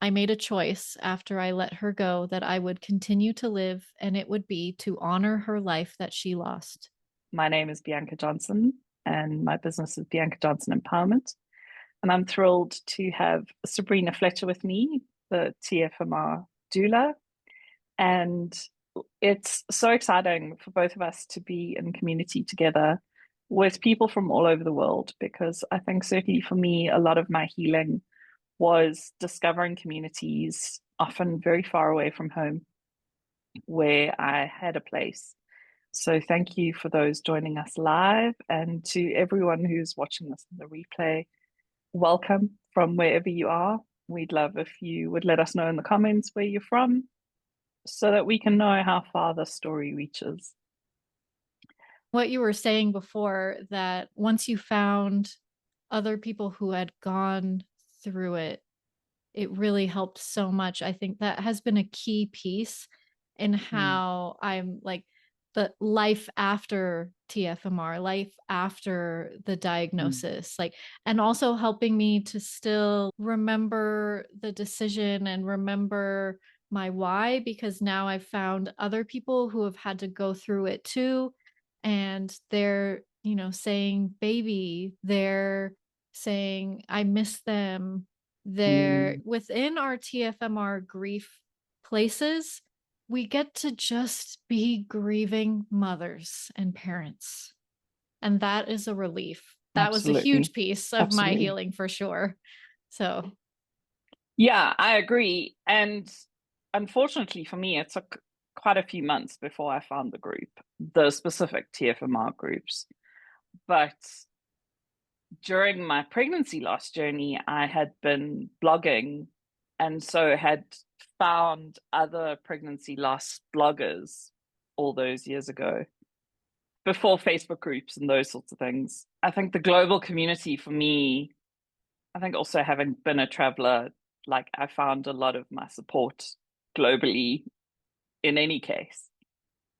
I made a choice after I let her go that I would continue to live, and it would be to honor her life that she lost. My name is Bianca Johnson, and my business is Bianca Johnson Empowerment. And I'm thrilled to have Sabrina Fletcher with me, the TFMR doula. And it's so exciting for both of us to be in community together with people from all over the world, because I think certainly for me, a lot of my healing was discovering communities, often very far away from home, where I had a place. So thank you for those joining us live, and to everyone who's watching this in the replay, welcome from wherever you are. We'd love if you would let us know in the comments where you're from so that we can know how far the story reaches. What you were saying before, that once you found other people who had gone through it, it really helped so much. I think that has been a key piece in Mm, how I'm like the life after TFMR, life after the mm, diagnosis, like, and also helping me to still remember the decision and remember my why, because now I've found other people who have had to go through it too. And they're, saying baby, they're saying I miss them. They're mm. within our TFMR grief places. We get to just be grieving mothers and parents. And that is a relief. That was a huge Absolutely. piece of my Absolutely. healing for sure. So, Yeah, I agree. And unfortunately for me, it took quite a few months before I found the group, the specific TFMR groups. But during my pregnancy loss journey, I had been blogging and so had found other pregnancy loss bloggers all those years ago, before Facebook groups and those sorts of things. I think the global community for me, I think also having been a traveler, like I found a lot of my support globally in any case.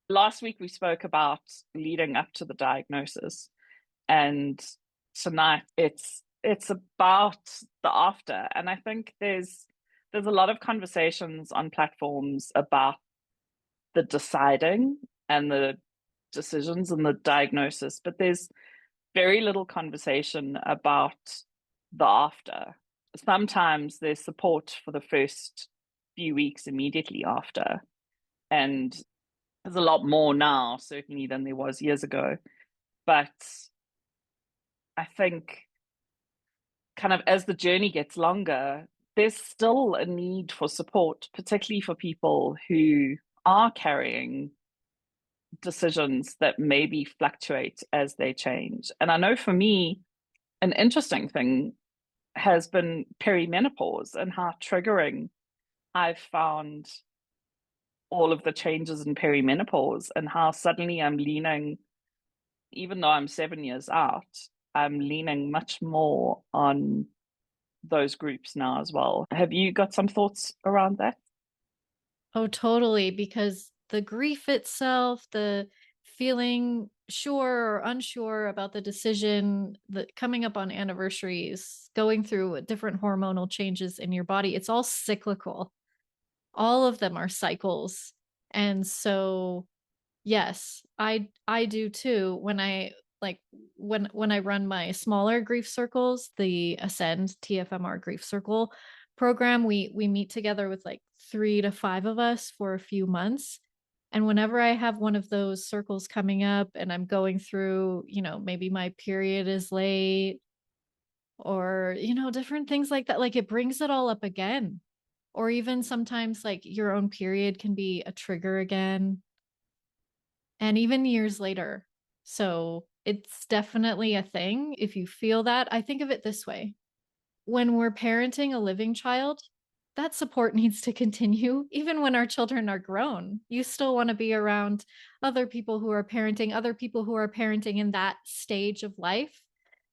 Last week we spoke about leading up to the diagnosis, and tonight it's about the after. And I think there's a lot of conversations on platforms about the deciding and the decisions and the diagnosis, but there's very little conversation about the after. Sometimes there's support for the first few weeks immediately after, and there's a lot more now certainly than there was years ago. But I think kind of as the journey gets longer, there's still a need for support, particularly for people who are carrying decisions that maybe fluctuate as they change. And I know for me, an interesting thing has been perimenopause and how triggering I've found all of the changes in perimenopause, and how suddenly I'm leaning, even though I'm 7 years out, I'm leaning much more on those groups now as well. Have you got some thoughts around that? oh, totally. Because the grief itself, the feeling sure or unsure about the decision, the coming up on anniversaries, going through different hormonal changes in your body, it's all cyclical. All of them are cycles. And so, yes, I do too. When I like when I run my smaller grief circles, the Ascend TFMR grief circle program, we meet together with like 3 to 5 of us for a few months. And whenever I have one of those circles coming up and I'm going through, maybe my period is late or, different things like that, like it brings it all up again. Or even sometimes like your own period can be a trigger again, and even years later. So it's definitely a thing. If you feel that, I think of it this way: when we're parenting a living child, that support needs to continue. Even when our children are grown, you still want to be around other people who are parenting, other people who are parenting in that stage of life.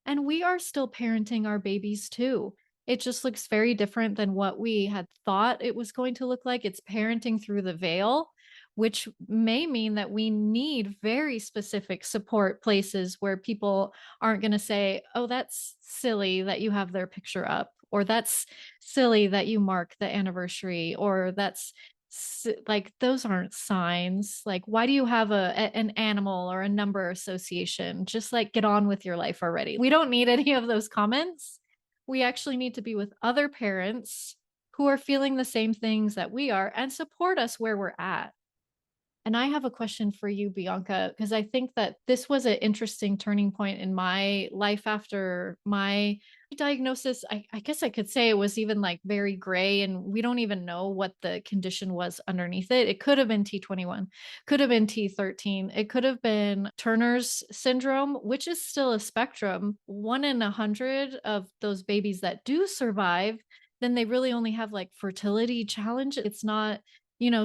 And we are still parenting our babies too. It just looks very different than what we had thought it was going to look like. It's parenting through the veil, which may mean that we need very specific support places where people aren't going to say, oh, that's silly that you have their picture up, or that's silly that you mark the anniversary, or that's like, those aren't signs. Like, why do you have an animal or a number association? Just like, get on with your life already. We don't need any of those comments. We actually need to be with other parents who are feeling the same things that we are and support us where we're at. And I have a question for you, Bianca, because I think that this was an interesting turning point in my life after my diagnosis. I guess I could say it was even like very gray, and we don't even know what the condition was underneath it. It could have been T21, could have been T13, it could have been Turner's syndrome, which is still a spectrum. 1 in 100 of those babies that do survive, then they really only have like fertility challenge. It's not,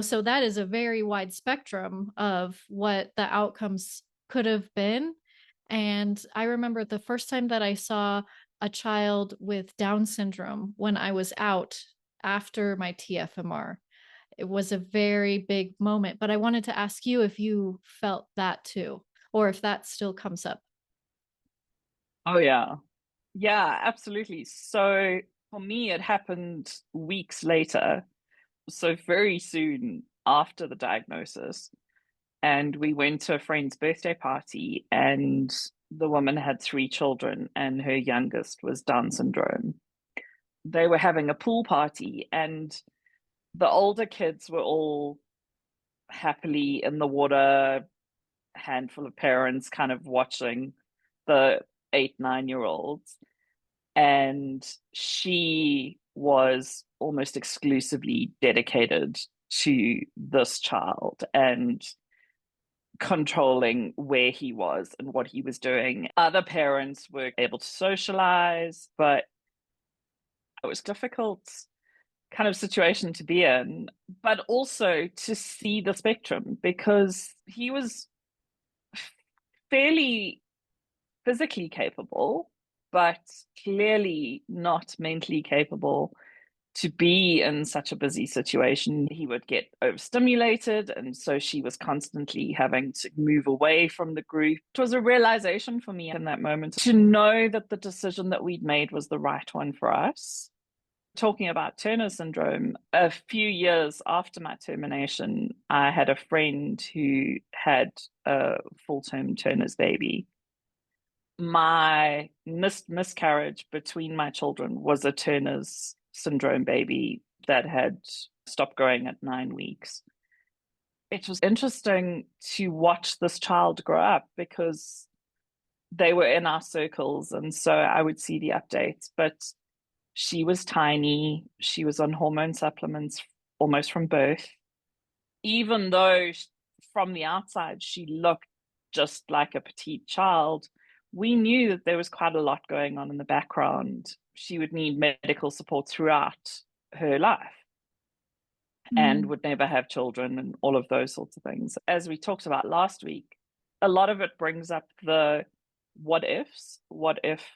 so that is a very wide spectrum of what the outcomes could have been. And I remember the first time that I saw a child with Down syndrome when I was out after my TFMR. It was a very big moment. But I wanted to ask you if you felt that too, or if that still comes up. Oh, yeah. Yeah, absolutely. So for me, it happened weeks later. So very soon after the diagnosis. And we went to a friend's birthday party, and the woman had 3 children, and her youngest was Down syndrome. They were having a pool party, and the older kids were all happily in the water, handful of parents kind of watching the 8, 9 year olds. And she was almost exclusively dedicated to this child and controlling where he was and what he was doing. Other parents were able to socialize, but it was difficult kind of situation to be in, but also to see the spectrum because he was fairly physically capable, but clearly not mentally capable to be in such a busy situation. He would get overstimulated, and so she was constantly having to move away from the group. It was a realization for me in that moment to know that the decision that we'd made was the right one for us. Talking about Turner syndrome, a few years after my termination, I had a friend who had a full-term Turner's baby. My miscarriage between my children was a Turner's syndrome baby that had stopped growing at 9 weeks. It was interesting to watch this child grow up because they were in our circles, and so I would see the updates, but she was tiny. She was on hormone supplements almost from birth. Even though from the outside she looked just like a petite child, we knew that there was quite a lot going on in the background. She would need medical support throughout her life and Mm. would never have children and all of those sorts of things. As we talked about last week, a lot of it brings up the what ifs. What if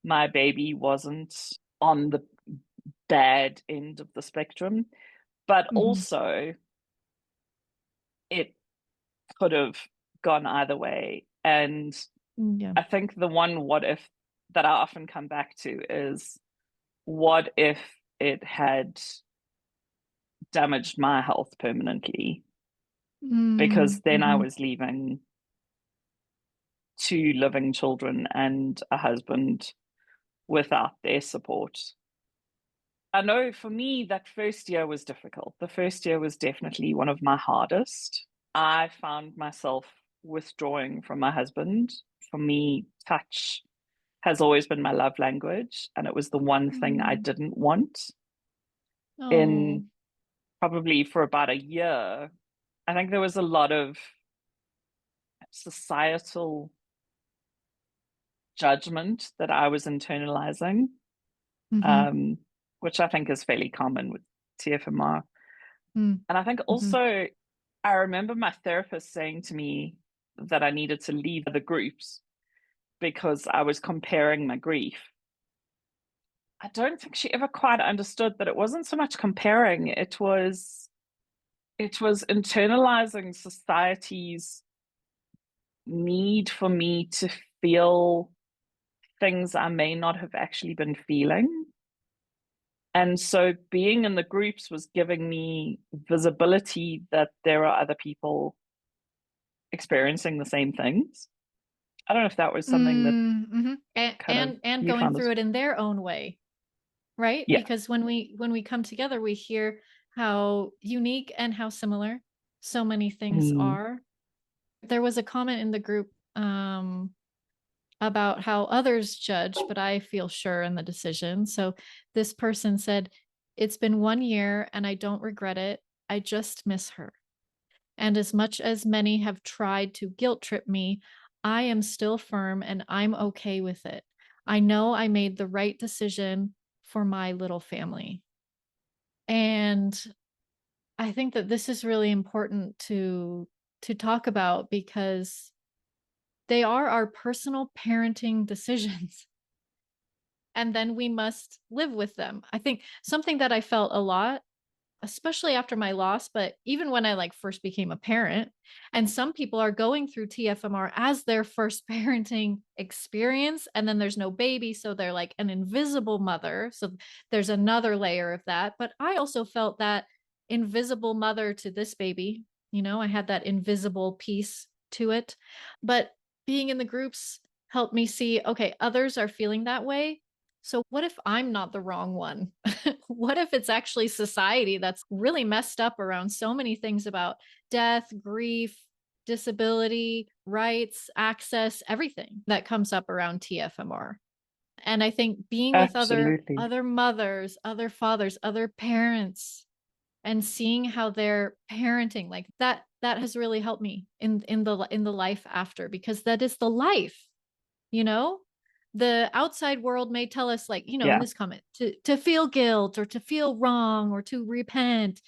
my baby wasn't on the bad end of the spectrum? But Mm-hmm. also, it could have gone either way. And Yeah. I think the one what if that I often come back to is what if it had damaged my health permanently? Because then I Mm-hmm. was leaving 2 living children and a husband without their support. I know for me, that first year was difficult. The first year was definitely one of my hardest. I found myself withdrawing from my husband. For me, touch has always been my love language, and it was the one thing I Mm. didn't want. Oh. In probably for about a year, I think there was a lot of societal judgment that I was internalizing, Mm-hmm. um, which I think is fairly common with TFMR. And I think Mm-hmm. also, I remember my therapist saying to me that I needed to leave the groups because I was comparing my grief. I don't think she ever quite understood that it wasn't so much comparing, it was it was internalizing society's need for me to feel things I may not have actually been feeling. And so being in the groups was giving me visibility that there are other people experiencing the same things. I don't know if that was something that Mm-hmm. kind of And you going found as through it in their own way, right? yeah. Because when we come together, we hear how unique and how similar so many things Mm, are. There was a comment in the group about how others judge, but I feel sure in the decision. So this person said, "It's been 1 year and I don't regret it. I just miss her. And as much as many have tried to guilt trip me, I am still firm and I'm okay with it. I know I made the right decision for my little family." And I think that this is really important to talk about because they are our personal parenting decisions. And then we must live with them. I think something that I felt a lot, especially after my loss, but even when I like first became a parent, and some people are going through TFMR as their first parenting experience, and then there's no baby, so they're like an invisible mother. So there's another layer of that. But I also felt that invisible mother to this baby. I had that invisible piece to it. But being in the groups helped me see, okay, others are feeling that way. So what if I'm not the wrong one? What if it's actually society that's really messed up around so many things about death, grief, disability, rights, access, everything that comes up around TFMR? And I think being with other absolutely. other mothers, other fathers, other parents, and seeing how they're parenting like that has really helped me in the life after, because that is the life, you know the outside world may tell us, like, in Yeah. this comment, to feel guilt or to feel wrong or to repent,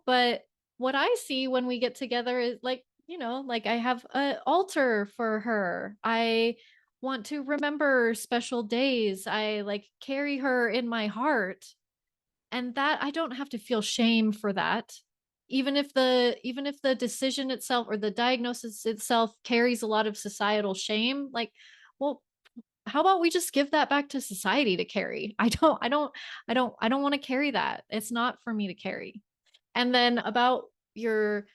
but what I see when we get together is like, like I have an altar for her. I want to remember special days. I like carry her in my heart, and that I don't have to feel shame for that. Even if the decision itself or the diagnosis itself carries a lot of societal shame, like, well, how about we just give that back to society to carry? I don't want to carry that. It's not for me to carry. And then about your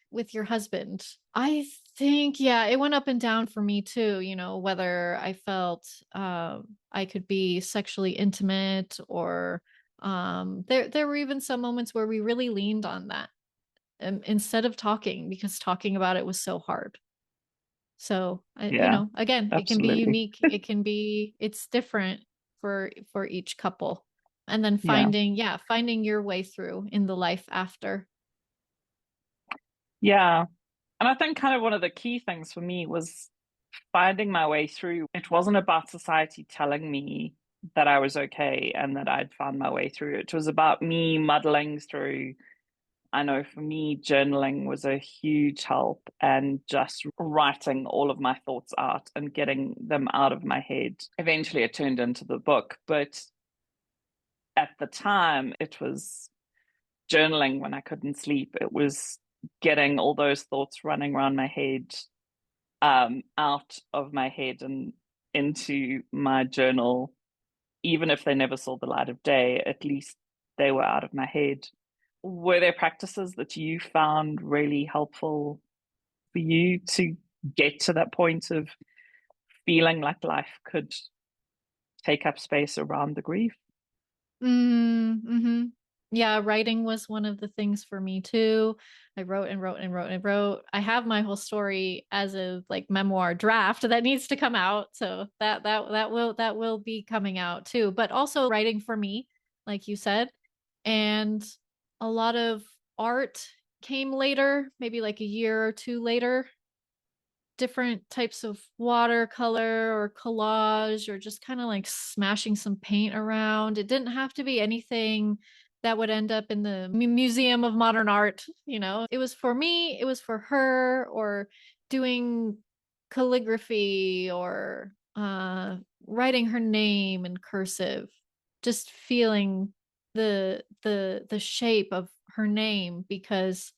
husband, I think, yeah, it went up and down for me too, whether I felt I could be sexually intimate, or there were even some moments where we really leaned on that, instead of talking, because talking about it was so hard. So, Yeah. again, it can be Absolutely. unique. It's different for each couple. And then Yeah. finding your way through in the life after. Yeah. And I think kind of one of the key things for me was finding my way through. It wasn't about society telling me that I was okay and that I'd found my way through. It was about me muddling through. I know for me, journaling was a huge help, and just writing all of my thoughts out and getting them out of my head. Eventually, it turned into the book, but at the time, it was journaling when I couldn't sleep. It was getting all those thoughts running around my head, out of my head and into my journal. Even if they never saw the light of day, at least they were out of my head. Were there practices that you found really helpful for you to get to that point of feeling like life could take up space around the grief? Mm-hmm. Yeah, writing was one of the things for me too. I wrote and wrote and wrote and wrote. I have my whole story as a like memoir draft that needs to come out. So that will be coming out too. But also writing for me, like you said. And a lot of art came later, maybe like a year or two later. Different types of watercolor or collage, or just kind of like smashing some paint around. It didn't have to be anything that would end up in the Museum of Modern Art. It was for me, it was for her, or doing calligraphy, or writing her name in cursive, just feeling the shape of her name, because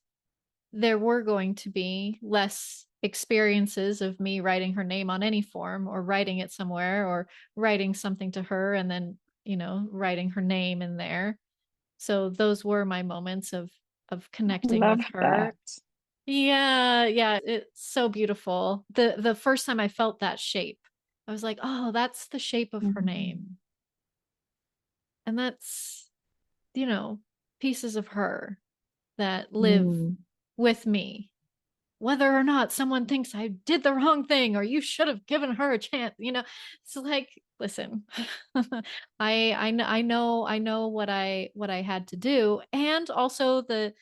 there were going to be less experiences of me writing her name on any form or writing it somewhere or writing something to her and then, writing her name in there. So those were my moments of connecting Love with her. that. Yeah, yeah, it's so beautiful. The first time I felt that shape, I was like, "Oh, that's the shape of her name." Mm. And that's, you know, pieces of her that live Mm. with me. Whether or not someone thinks I did the wrong thing or you should have given her a chance, it's like, listen, I know what I had to do, and also the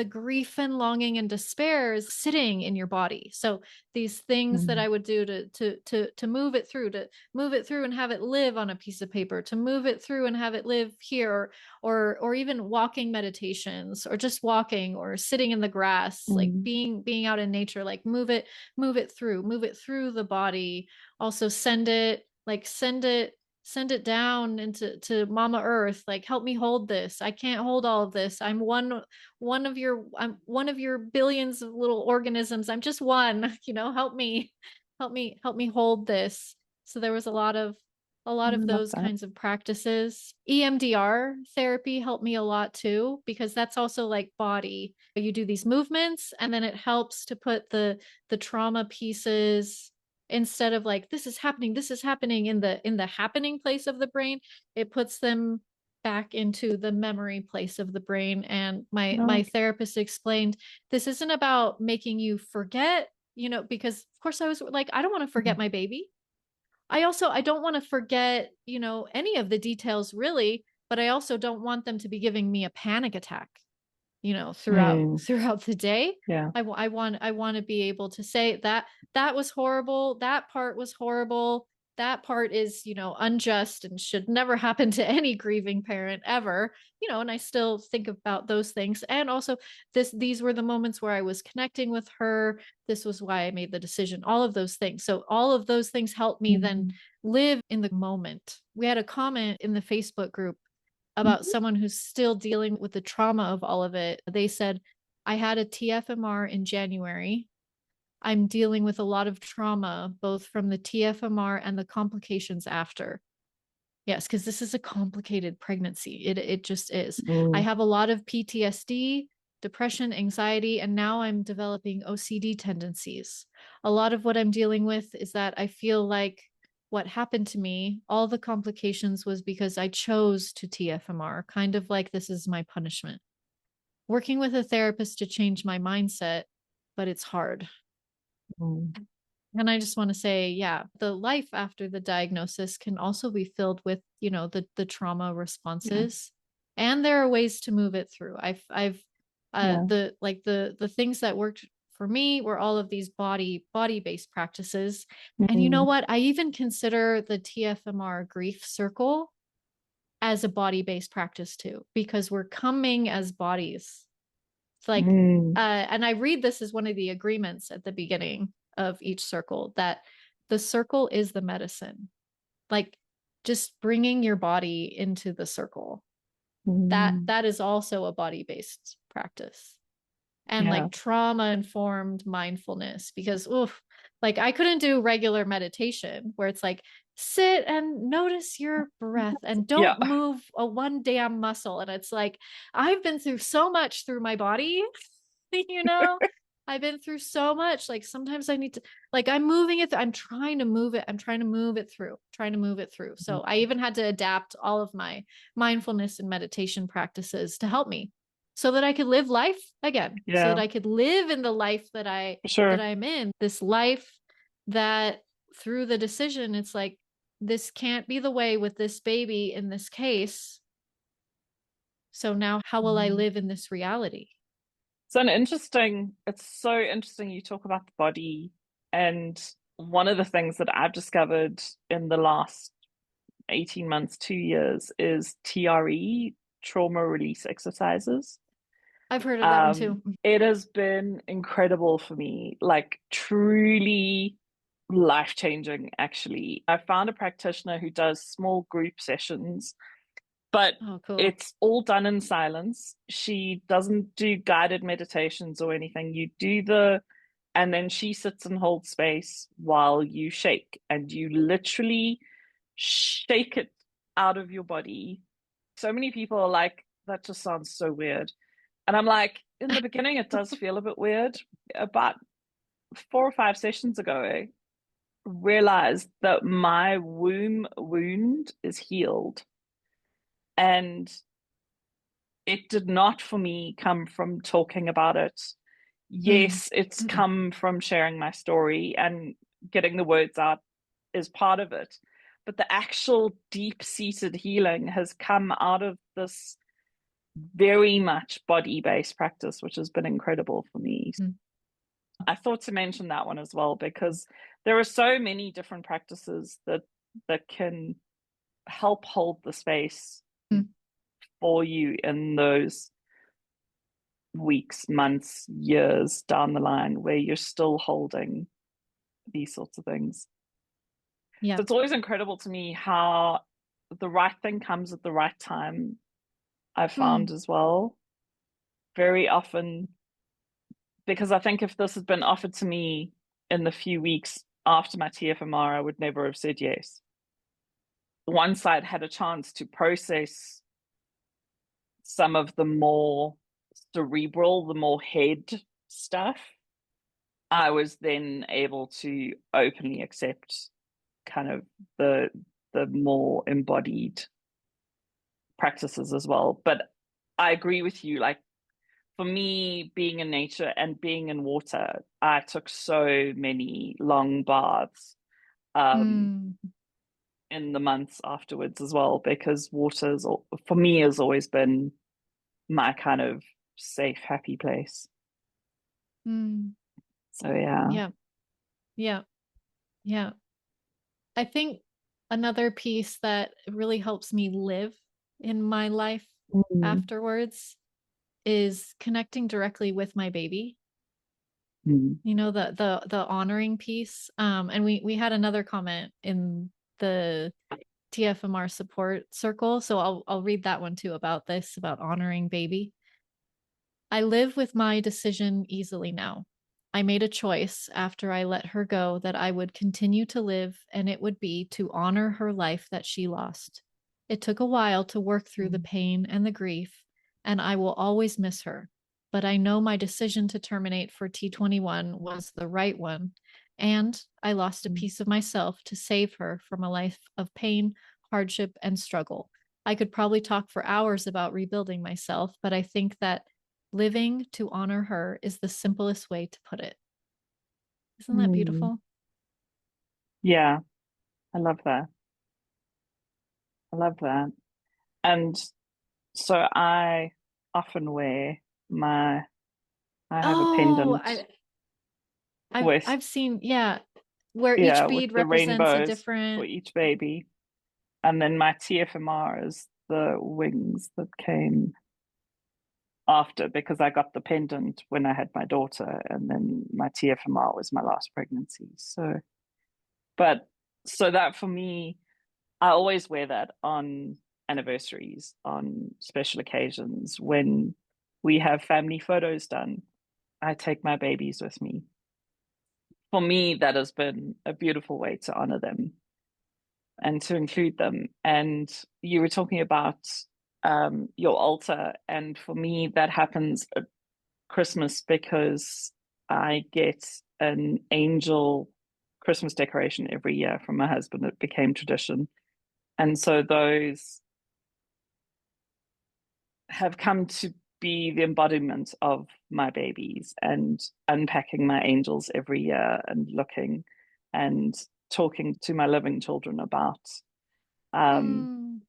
grief and longing and despair is sitting in your body. So these things that Mm. I would do to move it through and have it live on a piece of paper, to move it through and have it live here, or even walking meditations or just walking or sitting in the grass, like Mm. being out in nature, like move it through the body. Also send it down into to mama earth, like help me hold this. I can't hold all of this. I'm one of your billions of little organisms. I'm just one. Help me hold this. So there was a lot of I love those that. kinds of practices. EMDR therapy helped me a lot too, because that's also like body. You do these movements and then it helps to put the trauma pieces, instead of like this is happening in the happening place of the brain, it puts them back into the memory place of the brain. And my No. therapist explained, this isn't about making you forget, because of course I was like, I don't want to forget Mm. my baby. I don't want to forget, any of the details really, but I also don't want them to be giving me a panic attack, throughout Mm. throughout the day. Yeah. I want to be able to say that that was horrible, that part was horrible, that part is, unjust and should never happen to any grieving parent ever, and I still think about those things. And also, these were the moments where I was connecting with her. This was why I made the decision, all of those things. So all of those things helped me then Mm. live in the moment. We had a comment in the Facebook group about Mhm. someone who's still dealing with the trauma of all of it. They said, I had a TFMR in January. I'm dealing with a lot of trauma, both from the TFMR and the complications after. Yes, because this is a complicated pregnancy. It just is. I Mm. have a lot of PTSD, depression, anxiety, and now I'm developing OCD tendencies. A lot of what I'm dealing with is that I feel like what happened to me, all the complications was because I chose to TFMR, kind of like this is my punishment. Working with a therapist to change my mindset, but it's hard. Mm. And I just want to say, yeah, the life after the diagnosis can also be filled with, the trauma Yeah. responses. And there are ways to move it through. Yeah. The things that worked for me were all of these body-based practices. And you know Mm. what? I even consider the TFMR grief circle as a body-based practice too, because we're coming as bodies. It's like, Mm. and I read this as one of the agreements at the beginning of each circle, that the circle is the medicine. Like, just bringing your body into the circle. That Mm. that is also a body-based practice. And Yeah. like trauma informed mindfulness, because oof, like I couldn't do regular meditation where it's like sit and notice your breath and Yeah. don't move a one damn muscle. And it's like I've been through so much through my body, you know I've been through so much. Like sometimes I need to, like, I'm moving it I'm trying to move it, I'm trying to move it through, so I even had to adapt all of my mindfulness and meditation practices to help me, so that I could live life again, so that Yeah. I could live in the life that For that sure. I'm in, this life that through the decision, it's like, this can't be the way with this baby in this case. So now how will I Mm. live in this reality? It's so interesting you talk about the body. And one of the things that I've discovered in the last 18 months, 2 years, is TRE, trauma release exercises. I've heard of that one too. It has been incredible for me, like truly life-changing, actually. I found a practitioner who does small group sessions But Oh, cool. it's all done in silence. She doesn't do guided meditations or anything. You do and then she sits and holds space while you shake, and you literally shake it out of your body. So many people are like, that just sounds so weird. And I'm like, in the beginning, it does feel a bit weird. About 4 or 5 sessions ago, I realized that my womb wound is healed. And it did not for me come from talking about it. Mm. Yes, it's Mm-mm. come from sharing my story, and getting the words out is part of it. But the actual deep seated healing has come out of this very much body based practice, which has been incredible for me. Mm. I thought to mention that one as well, because there are so many different practices that can help hold the space Mm. for you in those weeks, months, years down the line where you're still holding these sorts of things. Yeah. So it's always incredible to me how the right thing comes at the right time, I've found Mm. as well. Very often, because I think if this had been offered to me in the few weeks after my TFMR, I would never have said yes. Once I'd had a chance to process some of the more cerebral, the more head stuff, I was then able to openly accept kind of the more embodied practices as well. But I agree with you. Like, for me, being in nature and being in water, I took so many long baths um, Mm. in the months afterwards as well, because water is, for me, has always been my kind of safe, happy place. Mm. So yeah. Yeah. Yeah. Yeah. I think another piece that really helps me live in my life Mm. afterwards is connecting directly with my baby. Mm. You know, the honoring piece. And we had another comment in the TFMR support circle, so I'll read that one too about this, about honoring baby. I live with my decision easily now. I made a choice after I let her go that I would continue to live, and it would be to honor her life that she lost. It took a while to work through the pain and the grief, and I will always miss her. But I know my decision to terminate for T21 was the right one, and I lost a piece of myself to save her from a life of pain, hardship, and struggle. I could probably talk for hours about rebuilding myself, but I think that living to honor her is the simplest way to put it. Isn't that Mm. beautiful? Yeah, I love that. I love that. And so I often wear my, I have a Oh, pendant with, I've seen, yeah, where each yeah, with bead the represents a rainbows for different. each baby. And then my TFMR is the wings that came after, because I got the pendant when I had my daughter, and then my TFMR was my last pregnancy. So, but so that for me, I always wear that on anniversaries, on special occasions, when we have family photos done. I take my babies with me. For me, that has been a beautiful way to honor them and to include them. And you were talking about your altar, and for me, that happens at Christmas, because I get an angel Christmas decoration every year from my husband. It became tradition. And so those have come to be the embodiment of my babies, and unpacking my angels every year, and looking and talking to my living children about um,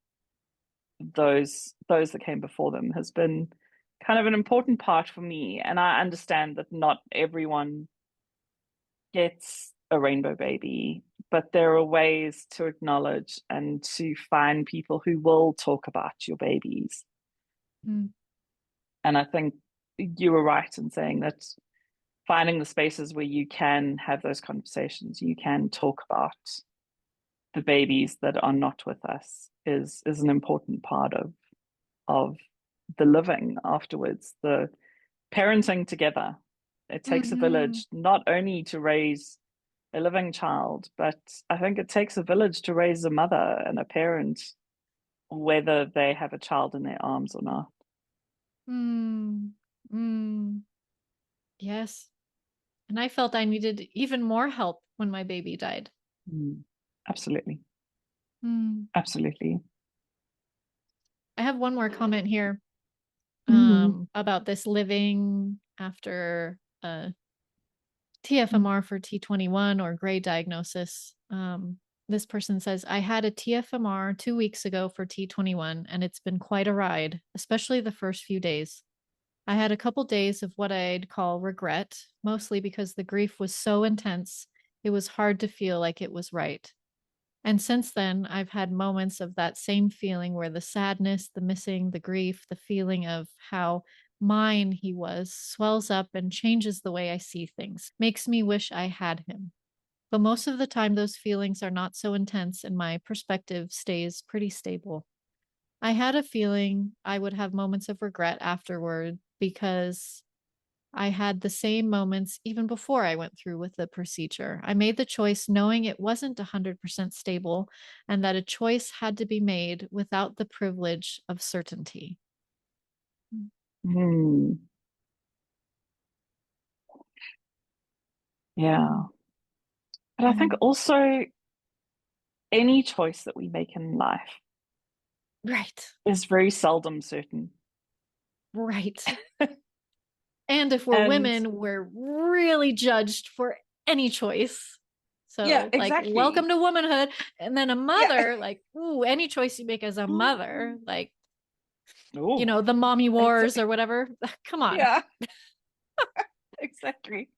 Mm, those that came before them has been kind of an important part for me. And I understand that not everyone gets a rainbow baby, but there are ways to acknowledge and to find people who will talk about your babies. mm, And I think you were right in saying that finding the spaces where you can have those conversations, you can talk about the babies that are not with us is an important part of the living afterwards, the parenting together. It takes a Hmm. village not only to raise a living child, but I think it takes a village to raise a mother and a parent, whether they have a child in their arms or not. Hmm. Hmm. Yes. And I felt I needed even more help when my baby died. Mm. Absolutely. Hmm. Absolutely. I have one more comment here Mm. about this living after TFMR for T21 or gray diagnosis. This person says, I had a TFMR 2 weeks ago for T21, and it's been quite a ride, especially the first few days. I had a couple days of what I'd call regret, mostly because the grief was so intense, it was hard to feel like it was right. And since then, I've had moments of that same feeling where the sadness, the missing, the grief, the feeling of how mine he was swells up and changes the way I see things, makes me wish I had him. But most of the time, those feelings are not so intense and my perspective stays pretty stable. I had a feeling I would have moments of regret afterward because I had the same moments even before I went through with the procedure. I made the choice knowing it wasn't 100% stable and that a choice had to be made without the privilege of certainty. Mm. Yeah. But I think Mm. also any choice that we make in life Right. is very seldom certain. Right. And if we're And women, we're really judged for any choice. yeah, So, like, exactly. welcome to womanhood. And then a Yeah. mother, like, ooh, any choice you make as a mother, like, Oh, the mommy wars exactly. or whatever. Come on. Yeah, exactly.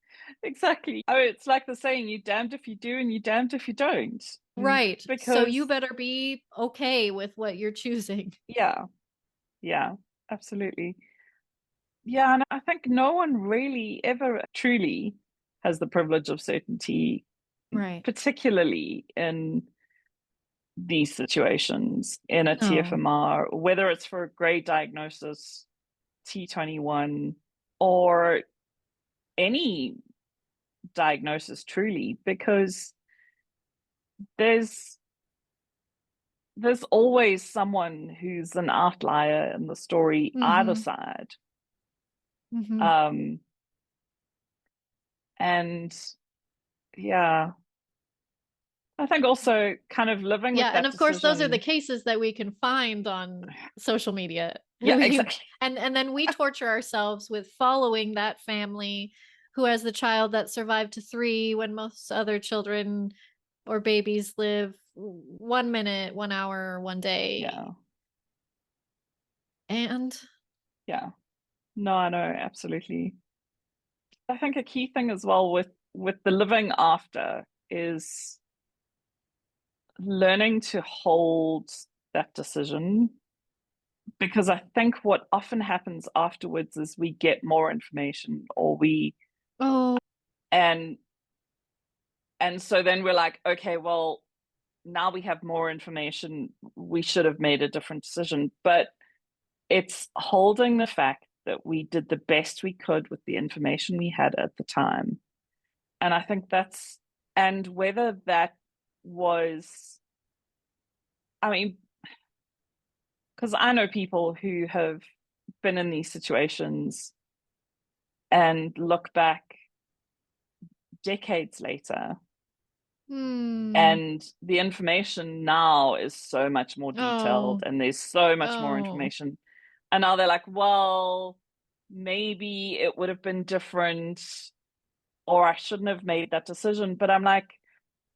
Exactly. Oh, it's like the saying, you damned if you do and you damned if you don't. Right. So you Because, better be okay with what you're choosing. yeah, yeah, absolutely. Yeah, and I think no one really ever truly has the privilege of certainty, Right. particularly in these situations in a No. TFMR, whether it's for a grade diagnosis, T21, or any diagnosis truly, because there's there's always someone who's an outlier in the story either Mm-hmm. side. Mm-hmm. Um, and yeah, I think also kind of living Yeah, with and that of course those are the decision. cases that we can find on social media. Yeah, We exactly. and then we torture ourselves with following that family who has the child that survived to 3 when most other children or babies live 1 minute, 1 hour, 1 day. Yeah, And yeah. No, I know, absolutely. I think a key thing as well with the living after is learning to hold that decision, because I think what often happens afterwards is we get more information, or we oh, and and so then we're like, okay, well, now we have more information, we should have made a different decision. But it's holding the fact that we did the best we could with the information we had at the time. And I think that's, and whether that was, I mean, because I know people who have been in these situations and look back decades later, hmm. and the information now is so much more detailed Oh, and there's so much more oh. information. And now they're like, well, maybe it would have been different, or I shouldn't have made that decision. But I'm like,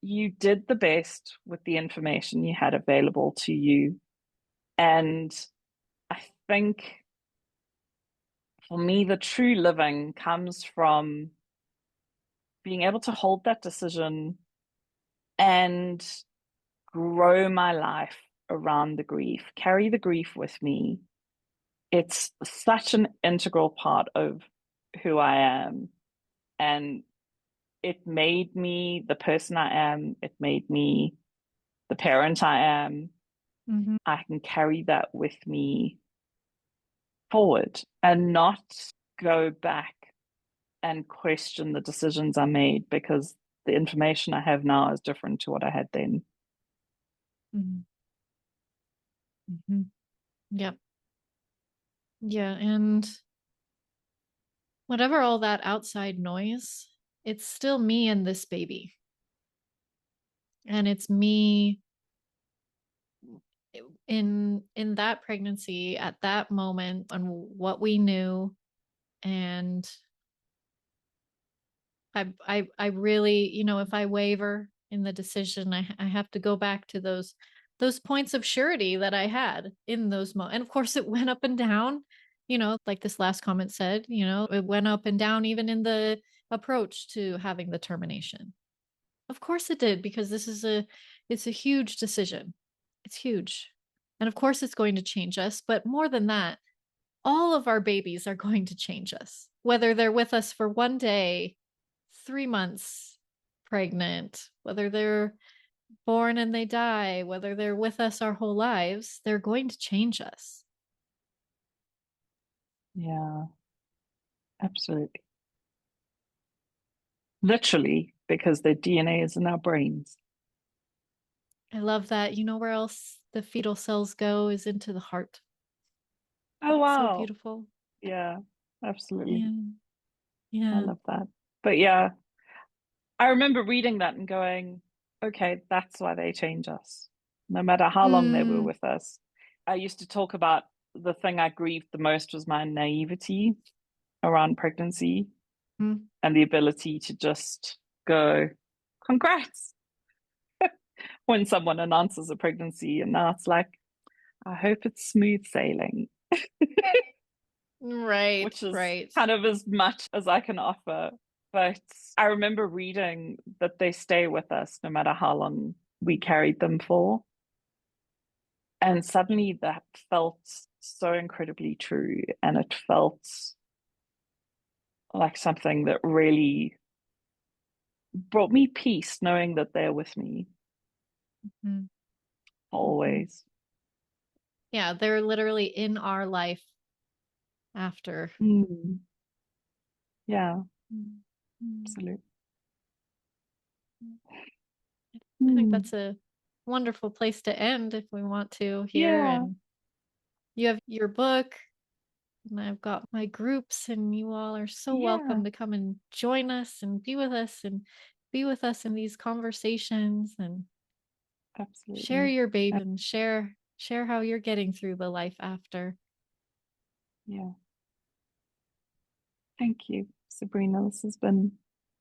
you did the best with the information you had available to you. And I think for me, the true living comes from being able to hold that decision and grow my life around the grief, carry the grief with me. It's such an integral part of who I am. And it made me the person I am. It made me the parent I am, Mm-hmm. I can carry that with me forward and not go back and question the decisions I made because the information I have now is different to what I had then. Mm-hmm. Mm-hmm. Yep. Yeah. And whatever all that outside noise, it's still me and this baby. And it's me in that pregnancy at that moment and what we knew. And I really, if I waver in the decision, I have to go back to those points of surety that I had in those moments. And of course it went up and down, like this last comment said, it went up and down even in the approach to having the termination. Of course it did, because it's a huge decision. It's huge. And of course it's going to change us, but more than that, all of our babies are going to change us. Whether they're with us for one day, 3 months pregnant, whether they're born and they die, whether they're with us our whole lives, they're going to change us. Yeah, absolutely. Literally, because their DNA is in our brains. I love that. You know where else the fetal cells go is into the heart. Oh, So wow. beautiful. Yeah, absolutely. Yeah. I Yeah. love that. But yeah, I remember reading that and going, okay, that's why they change us, no matter how long they were Mm, with us. I used to talk about the thing I grieved the most was my naivety around pregnancy mm, and the ability to just go, congrats, when someone announces a pregnancy. And now it's like, I hope it's smooth sailing, right, which is right. kind of as much as I can offer. But I remember reading that they stay with us no matter how long we carried them for. And suddenly that felt so incredibly true. And it felt like something that really brought me peace, knowing that they're with me Mm, mhm. always. Yeah, they're literally in our life after. Mm, yeah, Mm, mm, absolutely. mm. I think Mm, that's a wonderful place to end if we want to here. yeah, And you have your book, and I've got my groups, and you all are so yeah, welcome to come and join us and be with us in these conversations and share absolutely. your babe and share how you're getting through the life after. Yeah. Thank you, Sabrina. This has been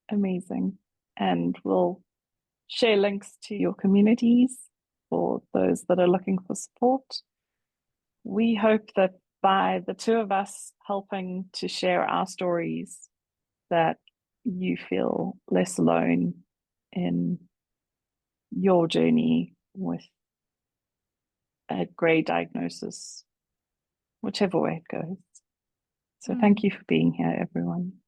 amazing. And we'll share links to your communities for those that are looking for support. We hope that by the two of us helping to share our stories, that you feel less alone in your journey with a grey diagnosis, whichever way it goes. So thank Mm. you for being here, everyone.